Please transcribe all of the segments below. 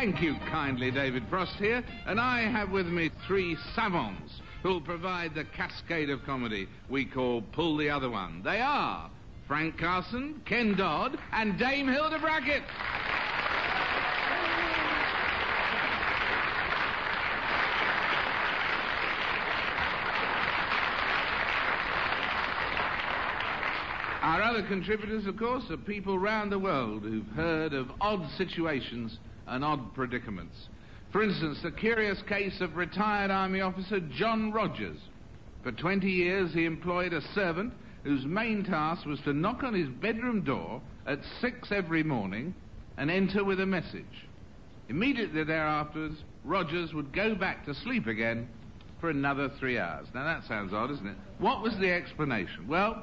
Thank you kindly, David Frost here, and I have with me three savants who'll provide the cascade of comedy we call Pull the Other One. They are Frank Carson, Ken Dodd, and Dame Hilda Brackett. Our other contributors, of course, are people round the world who've heard of odd situations and odd predicaments. For instance, the curious case of retired Army officer John Rogers. For 20 years, he employed a servant whose main task was to knock on his bedroom door at 6 every morning and enter with a message. Immediately thereafter, Rogers would go back to sleep again for another 3 hours. Now, that sounds odd, isn't it? What was the explanation? Well,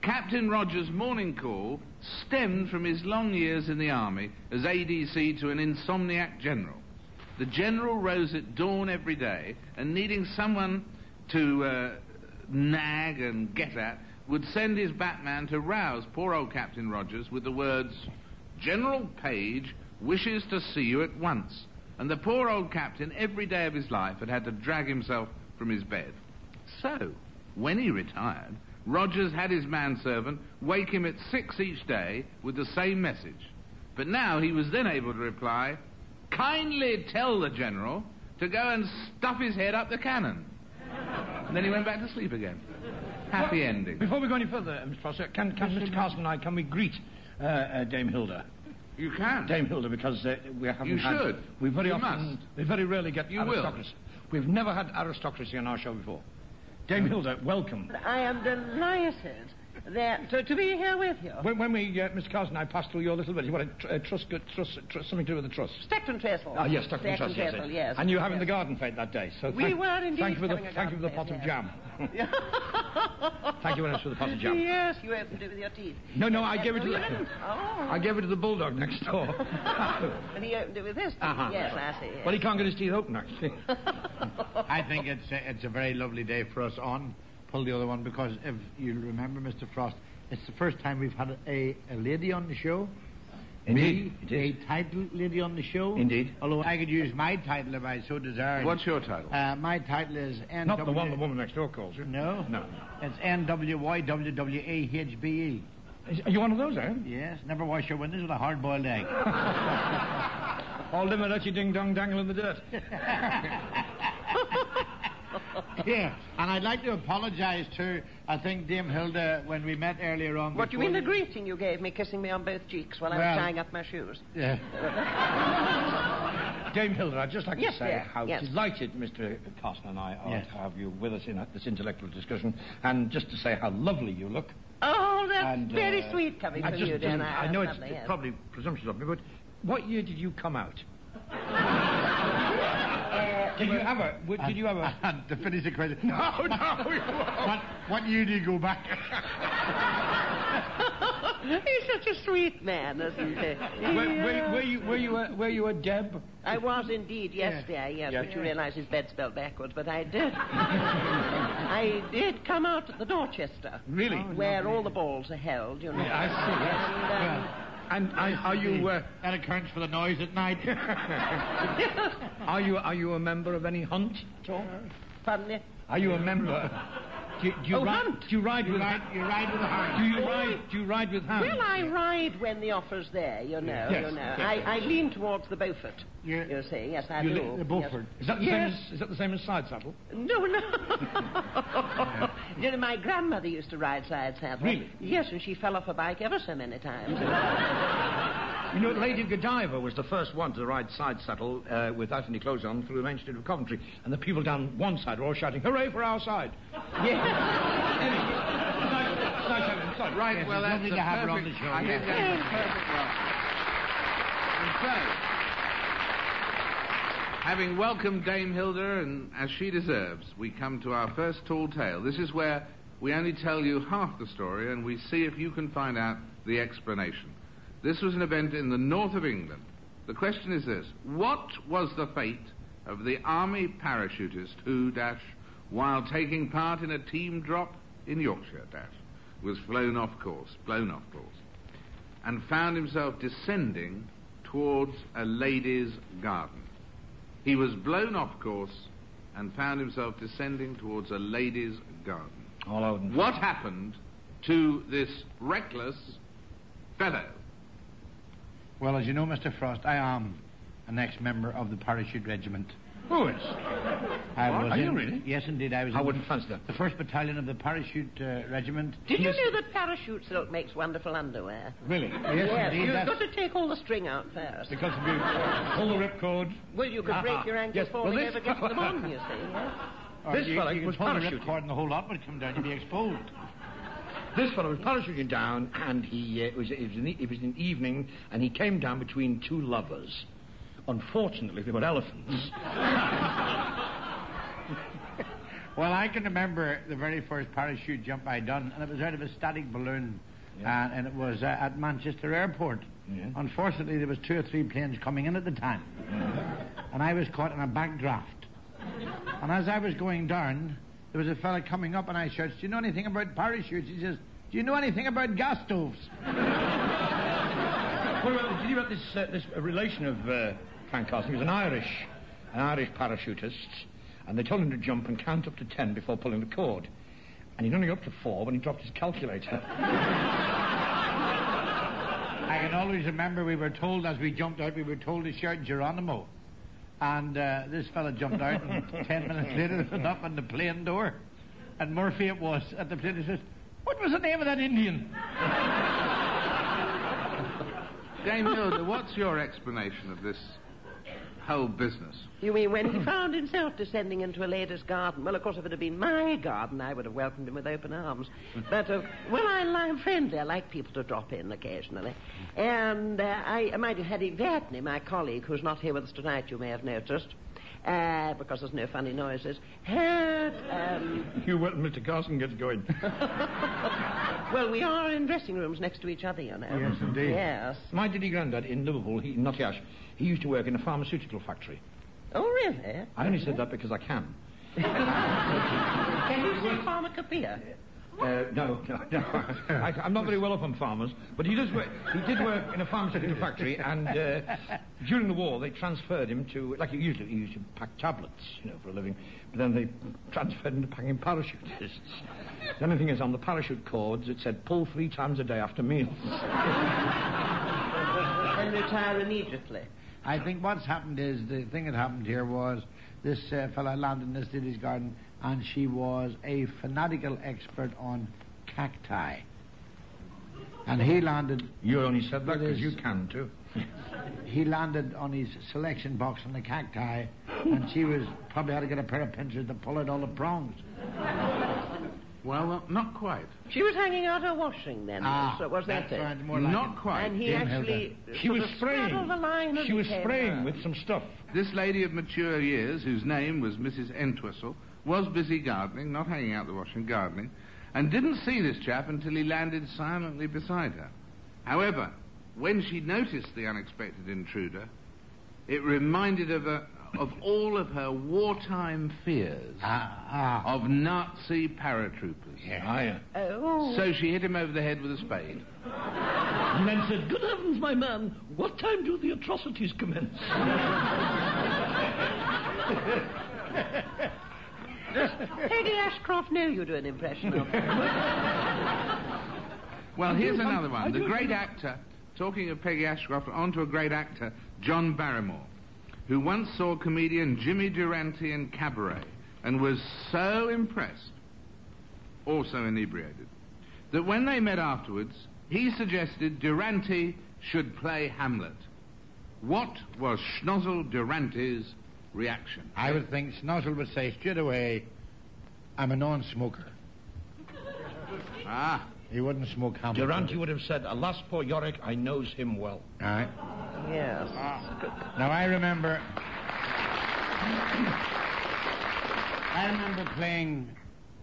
Captain Rogers' morning call stemmed from his long years in the Army as ADC to an insomniac general. The general rose at dawn every day and, needing someone to nag and get at, would send his Batman to rouse poor old Captain Rogers with the words, "General Page wishes to see you at once." And the poor old captain, every day of his life, had to drag himself from his bed. So, when he retired, Rogers had his manservant wake him at 6 each day with the same message. But now he was then able to reply, "Kindly tell the General to go and stuff his head up the cannon." And then he went back to sleep again. Happy ending. Before we go any further, Mr. Foster, can Mr. Carson and I, can we greet Dame Hilda? You can. Dame Hilda, because we haven't You had... should. We very You often... must. We very rarely get You aristocracy. We've never had aristocracy on our show before. Dame Hilda, welcome. I am delighted to be here with you. When we, Mr. Carson and I passed through your little village, what a truss, something to do with the truss. Stockton Trestle. Ah, yes, Stockton Trestle, yes. And you were having the garden fete that day. So we were indeed. Thank you for the pot of jam. Thank you very much for the pot of jam. Yes, you opened it with your teeth. No, I gave it to I gave it to the bulldog next door. And he opened it with his teeth. Yes, I see. Yes. Well, he can't get his teeth open, actually. I think it's a very lovely day for us on Pull the Other One, because if you remember, Mr. Frost, it's the first time we've had a lady on the show. Indeed. A titled lady on the show. Indeed. Although I could use my title if I so desired. What's your title? My title is NW... Not the one the woman next door calls you. No. It's NWYWWAHBE. Are you one of those, eh? Yes. Never wash your windows with a hard-boiled egg. All them and let you ding-dong dangle in the dirt. Yeah, and I'd like to apologise to, I think, Dame Hilda, when we met earlier on. What, you mean the greeting you gave me, kissing me on both cheeks while I was tying up my shoes? Yeah. Dame Hilda, I'd just like to say how yes. delighted Mr. Carson and I are to have you with us in this intellectual discussion, and just to say how lovely you look. Oh, that's very sweet coming from you, Dan. I know it's probably presumptuous of me, but what year did you come out? Did you ever? To finish the question. No. What year do you go back? He's such a sweet man, isn't he? Were you a Deb? I was indeed, yes, dear, yes. But you realise his bed spelled backwards, but I did. I did come out at the Dorchester. Really? Where all the balls are held, you know. Yeah, I see. And are you... That accounts for the noise at night. Are you a member of any hunt at all? Pardon me? Are you a member... Do you ride with hounds? You ride with a hound. Do you ride with hounds? Well, I ride when the offer's there, you know. Yes. You know. I lean towards the Beaufort. You see, yes, I do. The Beaufort. Yes. Is that the same as side saddle? No. You know, my grandmother used to ride side saddle. Really? Yes, and she fell off a bike ever so many times. You know, Lady Godiva was the first one to ride side saddle without any clothes on through the main street of Coventry, and the people down one side were all shouting, "Hooray for our side!" Yes. Sorry. Right, Yes, well, it's that's lovely a to have her on perfect... the show. I think that's a perfect one. And so, having welcomed Dame Hilda, and as she deserves, we come to our first tall tale. This is where we only tell you half the story, and we see if you can find out the explanation. This was an event in the north of England. The question is this: what was the fate of the army parachutist who, while taking part in a team drop in Yorkshire, was blown off course, and found himself descending towards a lady's garden. He was blown off course and found himself descending towards a lady's garden. All out. What happened to this reckless fellow? Well, as you know, Mr. Frost, I am an ex-member of the parachute regiment. Who is? Are you really? Yes, indeed. I was in wouldn't fancy that. the 1st Battalion of the parachute regiment. Did you know that parachute silk makes wonderful underwear? Really? Yes, indeed. you've That's- got to take all the string out first. Because if you pull the ripcord. Well, you could break your ankles Yes, falling well, this- over getting them on, you see. Yes? Or This you, fella you was could pull the parachuting. ripcord and the whole lot would come down to be exposed. This fellow was parachuting down, and it was in the evening, and he came down between two lovers. Unfortunately, they were elephants. Well, I can remember the very first parachute jump I done, and it was out of a static balloon, and it was at Manchester Airport. Yeah. Unfortunately, there was 2 or 3 planes coming in at the time, and I was caught in a backdraft. And as I was going down, there was a fella coming up, and I shouted, "Do you know anything about parachutes?" He says, "Do you know anything about gas stoves?" What about, did you about this relation of Frank Carson? He was an Irish parachutist, and they told him to jump and count up to 10 before pulling the cord. And he'd only got up to 4 when he dropped his calculator. I can always remember we were told as we jumped out, we were told to shout Geronimo. And this fella jumped out, and 10 minutes later, there was up on the plane door. And Murphy it was at the plane. He says, "What was the name of that Indian?" Dame Hilda, what's your explanation of this whole business? You mean when he found himself descending into a lady's garden? Well, of course, if it had been my garden, I would have welcomed him with open arms. But, well, I'm friendly. I like people to drop in occasionally. And I might have had Vatney, my colleague, who's not here with us tonight, you may have noticed, because there's no funny noises, had... You wait till Mr. Carson gets going. Well, we are in dressing rooms next to each other, you know. Yes, indeed. Yes. My diddy granddad in Liverpool, in Nottingham, he used to work in a pharmaceutical factory. Oh, really? I only said that because I can. Can you say pharmacopoeia? No. I'm not very well up on farmers, but he did work in a pharmaceutical factory, and during the war they transferred him to, like he used to pack tablets, for a living, but then they transferred him to packing parachutists. The only thing is, on the parachute cords it said pull 3 times a day after meals. And retire immediately. I think what's happened is, the thing that happened here was this fella landed in this lady's garden, and she was a fanatical expert on cacti. And he landed... You only said that because his- you can too. He landed on his selection box on the cacti, and she was probably had to get a pair of pincers to pull out all the prongs. Well, not quite. She was hanging out her washing then, so was that it? sounds more like Not it. quite. And he Dame actually She was sort of straddled the line spraying. as She he was came spraying round. with some stuff. This lady of mature years, whose name was Mrs. Entwistle, was busy gardening, not hanging out the washing, gardening, and didn't see this chap until he landed silently beside her. However, when she noticed the unexpected intruder, it reminded her of all of her wartime fears of Nazi paratroopers. Yeah. Oh. So she hit him over the head with a spade. And then said, "Good heavens, my man, what time do the atrocities commence?" Peggy Ashcroft knew you do an impression of her. Well, here's another one. The great actor, talking of Peggy Ashcroft, on to a great actor, John Barrymore, who once saw comedian Jimmy Durante in Cabaret and was so impressed, also inebriated, that when they met afterwards, he suggested Durante should play Hamlet. What was Schnozzle Durante's reaction? I would think Snozzle would say straight away, "I'm a non-smoker." Ah, He wouldn't smoke Hamlet. Durante would have said, "Alas, poor Yorick, I knows him well." All right. Yes. Now, I remember playing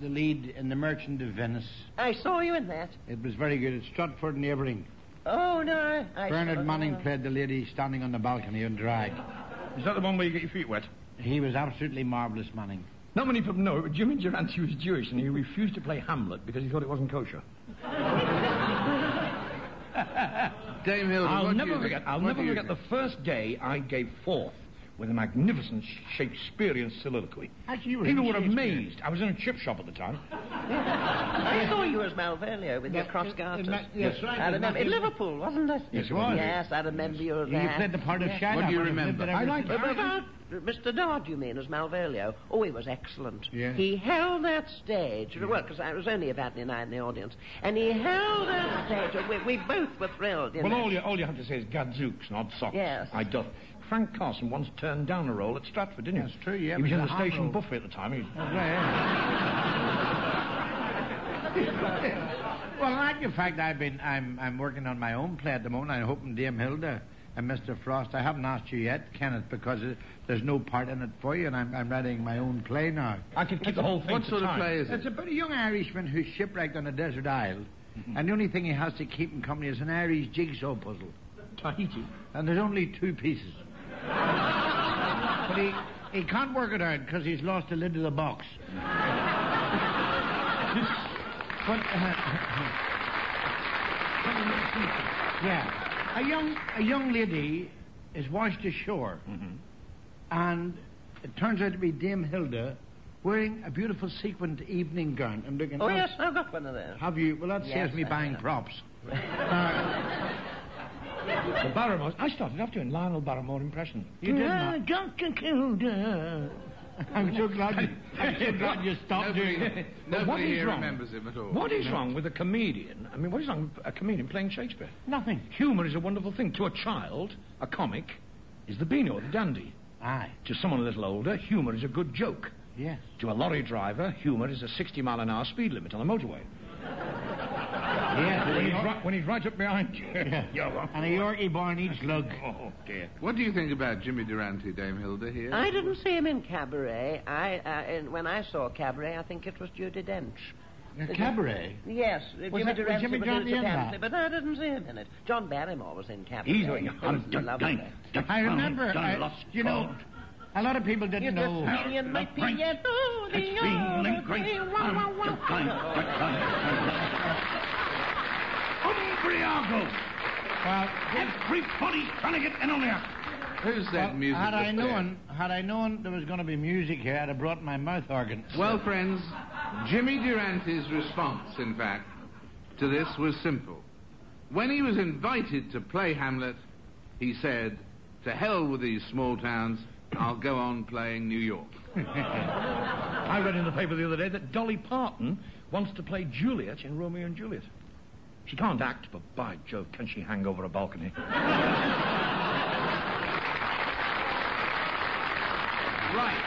the lead in The Merchant of Venice. I saw you in that. It was very good. At Stratford and Evering. Oh, no. Bernard Manning played the lady standing on the balcony on drag. Is that the one where you get your feet wet? He was absolutely marvellous, Manning. Not many people know it, but Jimmy Durante was Jewish, and he refused to play Hamlet because he thought it wasn't kosher. Dame Hilda, I'll what do never you forget. think? I'll What never do you forget think? the first day I gave forth with a magnificent Shakespearean soliloquy. Actually, you were People in were Shakespeare. amazed. I was in a chip shop at the time. I saw you as Malvolio with your cross garters. Yes, right. I remember. In Liverpool, wasn't it? Yes, it was. Yes, I remember you were You there. played the part of Shylock. What do you I've remember? lived it I ever like since. Mr. Dodd, you mean, as Malvolio? Oh, he was excellent. Yeah. He held that stage. Well, because I was only about 9 in the audience. And he held that stage. We both were thrilled, you Well, know. all you have to say is gadzooks, not socks. Yes. I doth. Frank Carson once turned down a role at Stratford, didn't he? That's true, yeah, He was but in the the hard station role. buffet at the time. Well, in actual fact, I'm working on my own play at the moment. I'm hoping Dame Hilda and Mr. Frost. I haven't asked you yet, Kenneth, because there's no part in it for you, and I'm writing my own play now. I could keep the whole thing What to sort of time. play is it? It's about a young Irishman who's shipwrecked on a desert isle, and the only thing he has to keep him company is an Irish jigsaw puzzle. Tahiti. And there's only 2 pieces. But he can't work it out because he's lost the lid of the box. But, yeah, a young lady is washed ashore, and it turns out to be Dame Hilda wearing a beautiful sequined evening gown. I'm looking. Oh, yes, I've got one of those. Have you? Well, that Yes, saves me I buying have. props. The Barrymores. I started off doing Lionel Barrymore impression. You did not. Dr. Hilda. I'm so glad you stopped doing it. But what Nobody is here wrong? remembers him at all. What is wrong with a comedian? I mean, what is wrong with a comedian playing Shakespeare? Nothing. Humour is a wonderful thing. To a child, a comic is the beano, the dandy. Aye. To someone a little older, humour is a good joke. Yes. To a lorry driver, humour is a 60-mile-an-hour speed limit on a motorway. Yes. When he's right up behind you. And a Yorkie born each lug. Oh, dear. What do you think about Jimmy Durante, Dame Hilda, here? I didn't see him in Cabaret. When I saw Cabaret, I think it was Judi Dench. Cabaret. Yes, Was Jimmy Durante in that? but I didn't see him in it. John Barrymore was in Cabaret. He's doing It was lovely. I remember, you know, a lot of people didn't know. Me and my piano, the other day, wah, wah, wah. Umbriago! Well, Everybody's trying to get in on there. Who's that music? had I up there? known there was going to be music here, I'd have brought my mouth organ. Well, friends, Jimmy Durante's response, in fact, to this was simple. When he was invited to play Hamlet, he said, "To hell with these small towns, I'll go on playing New York." I read in the paper the other day that Dolly Parton wants to play Juliet in Romeo and Juliet. She can't act, but by Jove, can she hang over a balcony? Right.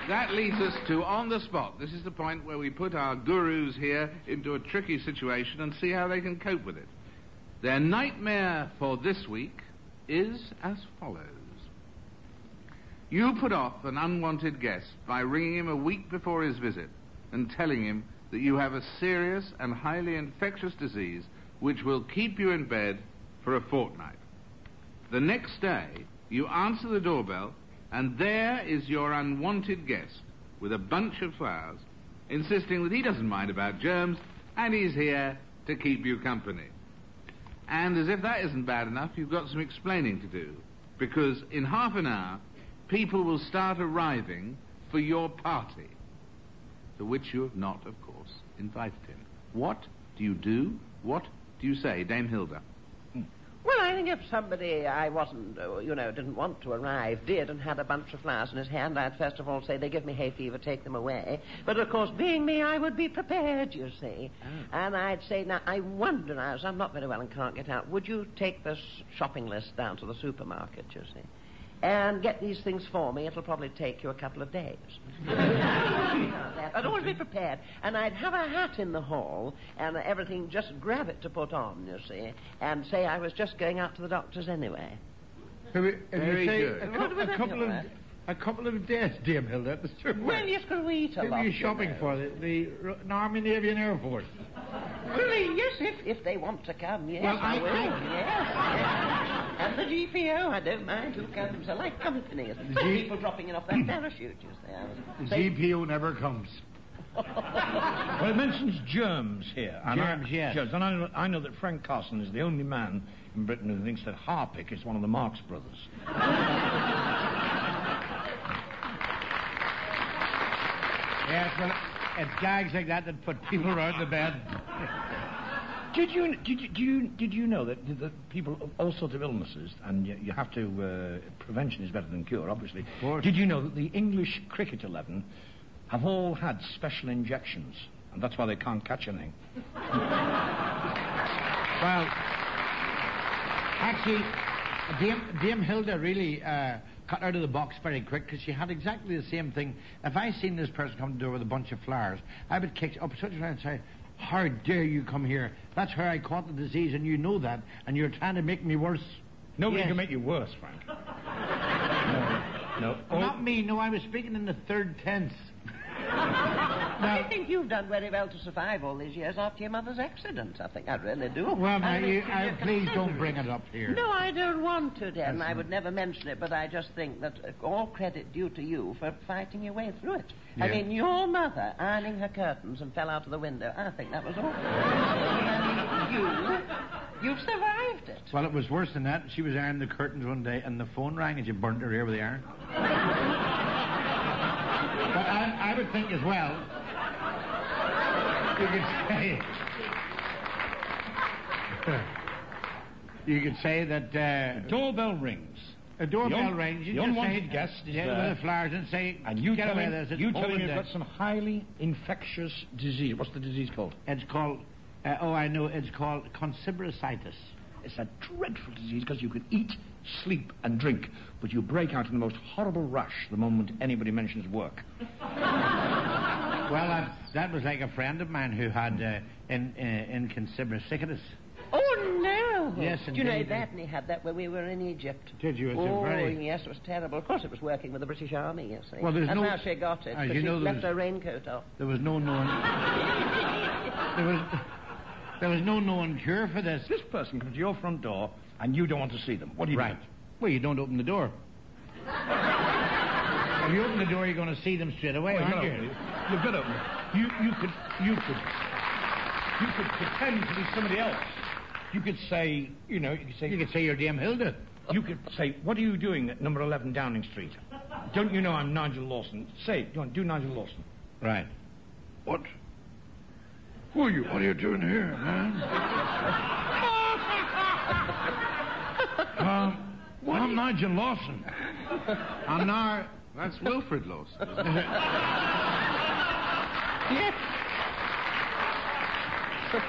That leads us to On the Spot. This is the point where we put our gurus here into a tricky situation and see how they can cope with it. Their nightmare for this week is as follows. You put off an unwanted guest by ringing him a week before his visit and telling him that you have a serious and highly infectious disease which will keep you in bed for a fortnight. The next day, you answer the doorbell, and there is your unwanted guest with a bunch of flowers, insisting that he doesn't mind about germs and he's here to keep you company. And as if that isn't bad enough, you've got some explaining to do, because in half an hour, people will start arriving for your party, to which you have not, of course, invited him. What do you do? What do you say, Dame Hilda? Well, I think if somebody I wasn't, didn't want to arrive, did, and had a bunch of flowers in his hand, I'd first of all say, they give me hay fever, take them away. But, of course, being me, I would be prepared, you see. And I'd say, now, I wonder, as I'm not very well and can't get out, would you take this shopping list down to the supermarket, you see, and get these things for me? It'll probably take you a couple of days. I'd always be prepared. And I'd have a hat in the hall and everything, just grab it to put on, you see, and say I was just going out to the doctor's anyway. Very good. A couple of days, Dame Hilda, at the supermarket. Well, you could eat a Who lot. are you shopping for? The Army, Navy, and Air Force. Really, yes, if they want to come, yes, Well, I will. Yes. And the GPO, I don't mind who comes. I like company. People dropping in off that parachute, you see. The GPO never comes. Well, Well, it mentions germs here. Germs, yes. Germs. And I know that Frank Carson is the only man in Britain who thinks that Harpic is one of the Marx brothers. Yes, well, it's gags like that put people around the bed. Did you know that people of all sorts of illnesses, and you have to, prevention is better than cure, obviously. Of course. Did you know that the English cricket 11 have all had special injections, and that's why they can't catch anything? Well, actually, Dame Hilda really cut out of the box very quick, because she had exactly the same thing. If I seen this person come to the door with a bunch of flowers, I would kick up such a and say, "How dare you come here? That's how I caught the disease, and you know that, and you're trying to make me worse." Nobody can make you worse, Frank. No. Not me. No, I was speaking in the third tense. I think you've done very well to survive all these years after your mother's accident. I think I really do. Well, please don't bring it up here. No, I don't want to, Dan. I would never mention it, but I just think that all credit due to you for fighting your way through it. Yeah. I mean, your mother ironing her curtains and fell out of the window. I think that was awful. You've survived it. Well, it was worse than that. She was ironing the curtains one day, and the phone rang, and she burnt her ear with the iron. But I would think as well, you could say that... doorbell rings. A doorbell rings. The unwanted guest is there. With the flowers and say, and you get tell away him, with this. you tell him you've got some highly infectious disease. What's the disease called? It's called... I know. It's called consibricitis. It's a dreadful disease because you can eat, sleep, and drink, but you break out in the most horrible rash the moment anybody mentions work. Well, that was like a friend of mine who had consibricitis. Oh, no. Yes, Do you know indeed. that? And he had that when we were in Egypt. Did you? Yes, it was terrible. Of course, it was working with the British Army, you see. Well, there's That's no... how she got it. As But you she know, left her raincoat off. There was no known... There was no known cure for this. This person comes to your front door and you don't want to see them. What do you do? Well, you don't open the door. If you open the door, you're going to see them straight away, aren't you? You've got to open it. You could pretend to be somebody else. You could say, you could say you're Dame Hilda. You could say, "What are you doing at number 11 Downing Street? Don't you know I'm Nigel Lawson?" Say it. Do Nigel Lawson. Right. What? Who are you? What are you doing here, man? I'm Nigel Lawson. I'm now... That's Wilfred Lawson, isn't it? Yes.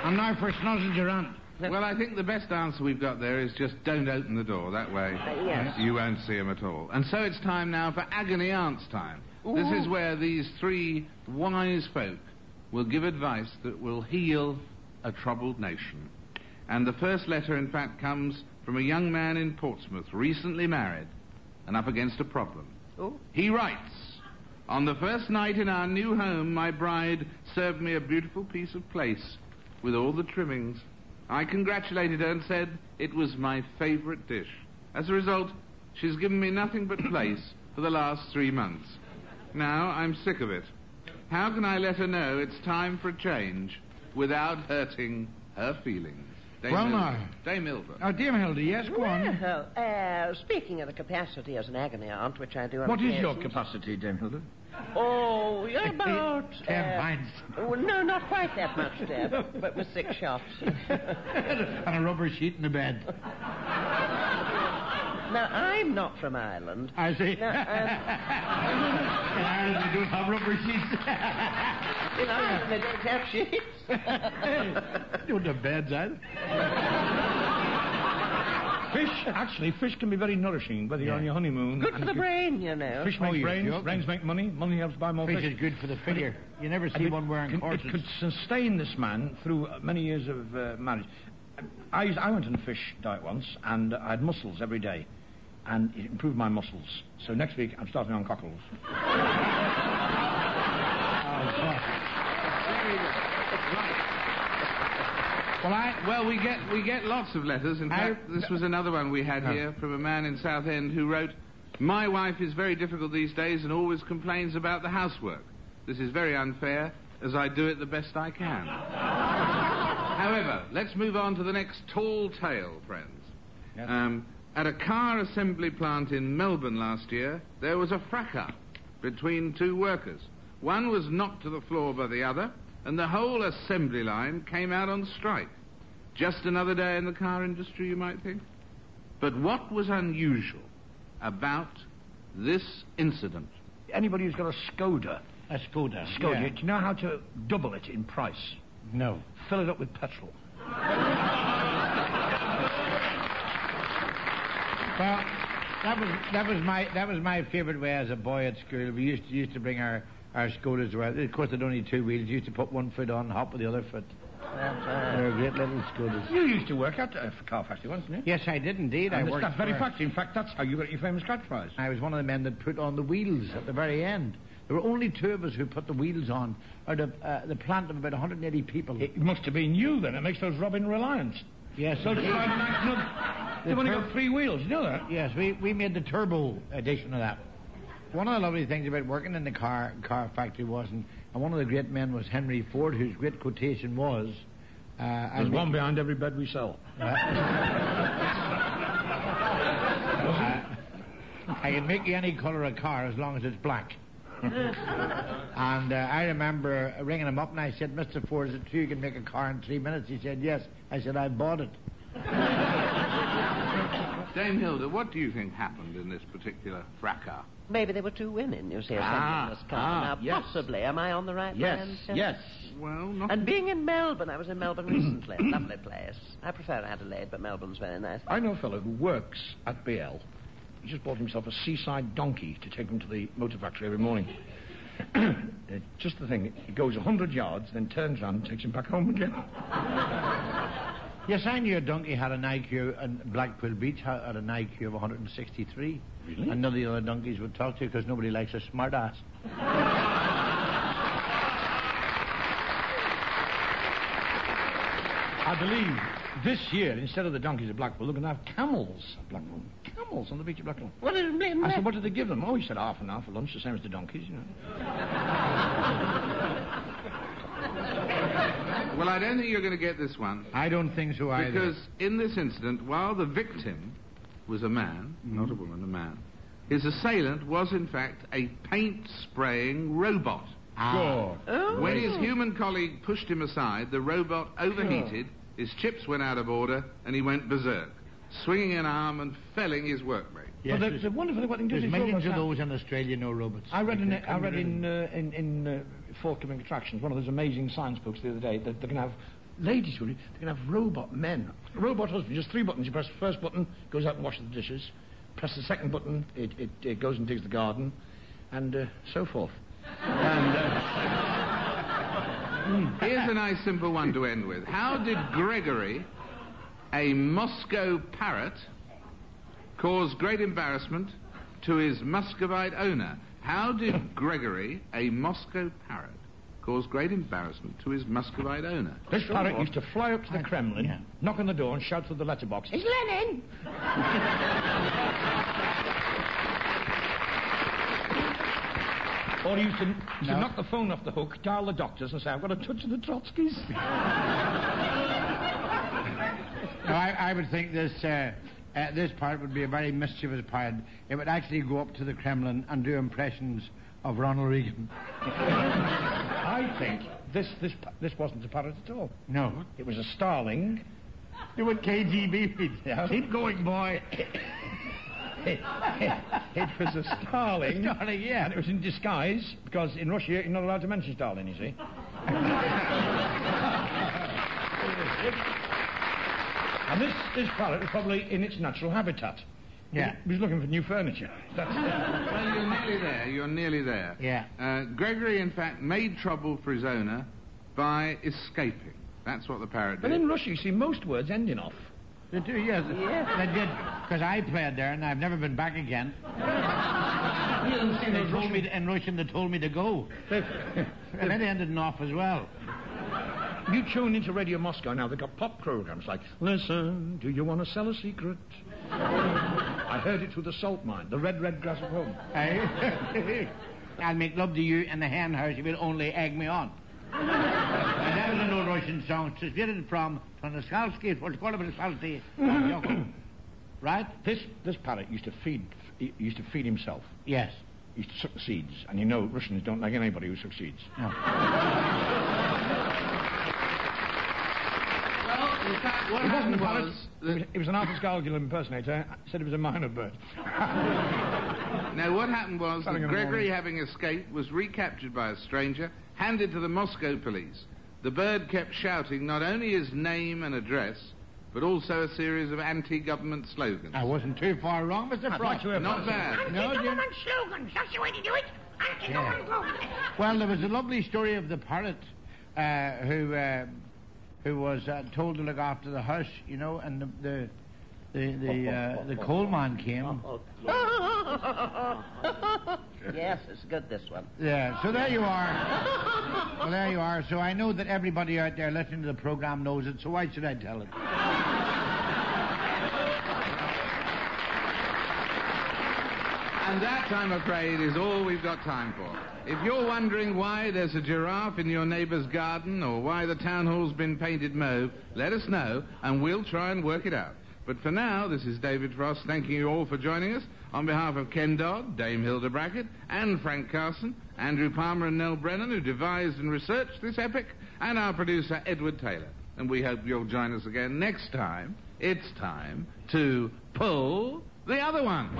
I'm now for Snozzle Durant. Well, I think the best answer we've got there is just don't open the door. That way yes. you won't see him at all. And so it's time now for Agony Aunt's time. Ooh. This is where these three wise folk will give advice that will heal a troubled nation. And the first letter, in fact, comes from a young man in Portsmouth, recently married, and up against a problem. Ooh. He writes, "On the first night in our new home, my bride served me a beautiful piece of plaice with all the trimmings. I congratulated her and said it was my favourite dish. As a result, she's given me nothing but plaice for the last 3 months. Now I'm sick of it. How can I let her know it's time for a change without hurting her feelings?" Dame Hilda. Oh, Dame Hilda, yes, go on. Well, speaking of the capacity as an agony aunt, which I do on What is your occasions- capacity, Dame Hilda? Oh, you're about... 10 pints. Oh, no, not quite that much, Deb, but with 6 shots. And a rubber sheet in the bed. Now, I'm not from Ireland. I see. Now, In Ireland, they don't have rubber sheets. in Ireland, they don't have sheets. They don't have beds either. Fish can be very nourishing, whether you're on your honeymoon. Good for the brain, you know. Fish make brains, brains make money, money helps buy more fish. Fish is good for the figure. You never see one wearing corsets. It could sustain this man through many years of marriage. I went on a fish diet once, and I had mussels every day, and it improved my muscles. So next week, I'm starting on cockles. Well, we get lots of letters. In fact, this was another one we had here from a man in Southend who wrote, "My wife is very difficult these days and always complains about the housework. This is very unfair. as I do it the best I can. However, let's move on to the next tall tale, friends. Yes. At a car assembly plant in Melbourne last year, there was a fracas between two workers. One was knocked to the floor by the other, and the whole assembly line came out on strike. Just another day in the car industry, you might think. But what was unusual about this incident? Anybody who's got a Skoda. A Skoda. Skoda. Yeah. Do you know how to double it in price? No. Fill it up with petrol. Well, that was my favourite way as a boy at school. We used to bring our Skodas around. Of course, they'd only two wheels. You used to put one foot on, hop with the other foot. They were great little Skodas. You used to work at a car factory once, didn't you? Yes, I did indeed. I worked that very factory. In fact, that's how you got your famous catch prize. I was one of the men that put on the wheels at the very end. There were only two of us who put the wheels on out of the plant of about 180 people. It must have been you then. It makes those Robin Reliance. Yes. So they've only got three wheels. You know that? Yes, we made the turbo edition of that. One of the lovely things about working in the car factory was, and one of the great men was Henry Ford, whose great quotation was... There's one behind every bed we sell. I can make you any colour of car as long as it's black. And I remember ringing him up and I said, Mr. Ford, is it true you can make a car in 3 minutes? He said, yes. I said, I bought it. Dame Hilda, what do you think happened in this particular fracas? Maybe there were two women, you see, or something in this car. Now, yes. Possibly. Am I on the right line? Yes. Well, not... And being in Melbourne, I was in Melbourne recently. Lovely place. I prefer Adelaide, but Melbourne's very nice. I know a fellow who works at BL. He just bought himself a seaside donkey to take him to the motor factory every morning. Just the thing, he goes 100 yards, then turns around and takes him back home again. Yes, I knew a donkey had an IQ, and Blackpool Beach had an IQ of 163. Really? And none of the other donkeys would talk to you because nobody likes a smart ass. I believe this year, instead of the donkeys at Blackpool, they're going to have camels at Blackpool. Camels on the beach at Blackpool. What is it? I said, what did they give them? Oh, he said half an hour for lunch, the same as the donkeys, you know. Well, I don't think you're going to get this one. I don't think so either. Because in this incident, while the victim was a man, not a woman, a man, his assailant was, in fact, a paint-spraying robot. God. Oh. When his human colleague pushed him aside, the robot overheated, his chips went out of order, and he went berserk, swinging an arm and felling his workmate. Yes, Well, they're wonderful. What they do there's these millions robots of now. those in Australia, no robots. I read in Forthcoming Attractions, one of those amazing science books the other day, that they're going to have ladies who they're going to have robot men. Robot husband, just 3 buttons. You press the first button, goes out and washes the dishes. Press the second button, it goes and digs the garden, and so forth. And Here's a nice simple one to end with. How did Gregory, a Moscow parrot, cause great embarrassment to his Muscovite owner? How did Gregory, a Moscow parrot, cause great embarrassment to his Muscovite owner? this parrot used to fly up to the Kremlin, knock on the door and shout through the letterbox, "It's Lenin!" Or he used to knock the phone off the hook, dial the doctors and say, "I've got a touch of the Trotskys." No, I would think this part would be a very mischievous part. It would actually go up to the Kremlin and do impressions of Ronald Reagan. I think this wasn't a parrot at all. No. It was a starling. They were KGB. Yeah. Keep going, boy. It was a starling. Starling, yeah. And it was in disguise, because in Russia you're not allowed to mention starling, you see. And this parrot was probably in its natural habitat. Yeah. It was looking for new furniture. Well, you're nearly there. You're nearly there. Yeah. Gregory, in fact, made trouble for his owner by escaping. That's what the parrot But did. in Russia, you see, most words end in off. They do, yes. They did, because I played there and I've never been back again. They told me in Russian, they told me to go. And then they ended in off as well. You tune into Radio Moscow now, they've got pop programs like, "Listen, do you want to sell a secret?" I heard it through the salt mine, the red grass of home. I'll make love to you in the hen house if you'll only egg me on. And that was an old Russian song, translated from the Skalsky, what's called a Skalsky. Right? This parrot used to feed himself. Yes. He used to suck the seeds, and you know Russians don't like anybody who sucks seeds. No. Well, in fact, what happened was... It was an Arthur Scargill impersonator. Said it was a minor bird. Now, what happened was that Gregory, having escaped, was recaptured by a stranger, handed to the Moscow police. The bird kept shouting not only his name and address, but also a series of anti-government slogans. I wasn't too far wrong, Mr. Frost. Not bad. Anti-government slogans, that's the way to do it. Anti-government slogans. Well, there was a lovely story of the parrot who was told to look after the house, you know, and the coal man came. Yes, it's good, this one. Yeah, so there you are. Well, there you are. So I know that everybody out there listening to the program knows it, so why should I tell it? And that, I'm afraid, is all we've got time for. If you're wondering why there's a giraffe in your neighbour's garden or why the town hall's been painted mauve, let us know and we'll try and work it out. But for now, this is David Frost thanking you all for joining us. On behalf of Ken Dodd, Dame Hilda Brackett, and Frank Carson, Andrew Palmer and NELL Brennan, who devised and researched this epic, and our producer, Edward Taylor. And we hope you'll join us again next time. It's time to pull the other one.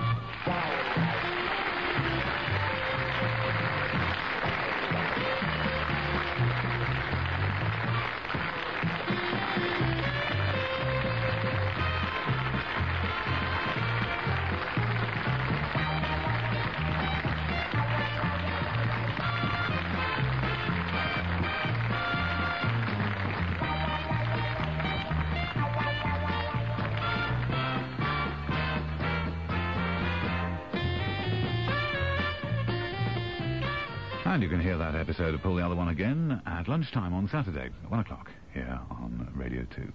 And you can hear that episode of Pull the Other One again at lunchtime on Saturday, at 1 o'clock, here on Radio 2.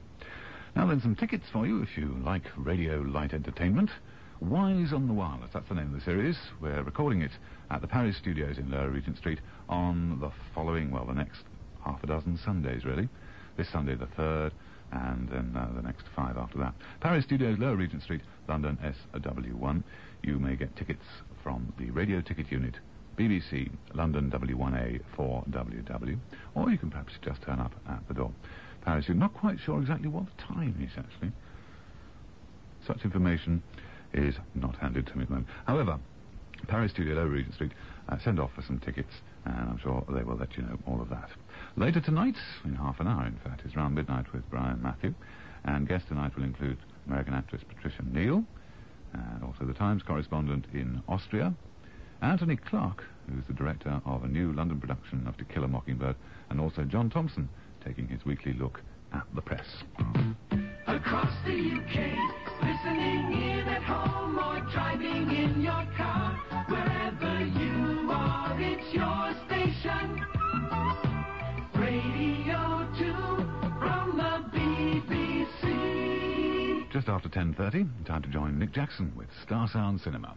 Now then, some tickets for you if you like radio light entertainment. Wise on the Wireless, that's the name of the series. We're recording it at the Paris Studios in Lower Regent Street on the following, well, the next half a dozen Sundays, really. This Sunday, the 3rd, and then the next 5 after that. Paris Studios, Lower Regent Street, London, SW1. You may get tickets from the Radio Ticket Unit, BBC, London W1A 4WW, or you can perhaps just turn up at the door. Paris, you're not quite sure exactly what the time is, actually. Such information is not handed to me at the moment. However, Paris Studio, Lower Regent Street, send off for some tickets, and I'm sure they will let you know all of that. Later tonight, in half an hour, in fact, is Round Midnight with Brian Matthew, and guest tonight will include American actress Patricia Neal, and also the Times correspondent in Austria, Anthony Clark, who's the director of a new London production of To Kill a Mockingbird, and also John Thompson, taking his weekly look at the press. Across the UK, listening in at home or driving in your car, wherever you are, it's your station. Radio 2 from the BBC. Just after 10:30, time to join Nick Jackson with Star Sound Cinema.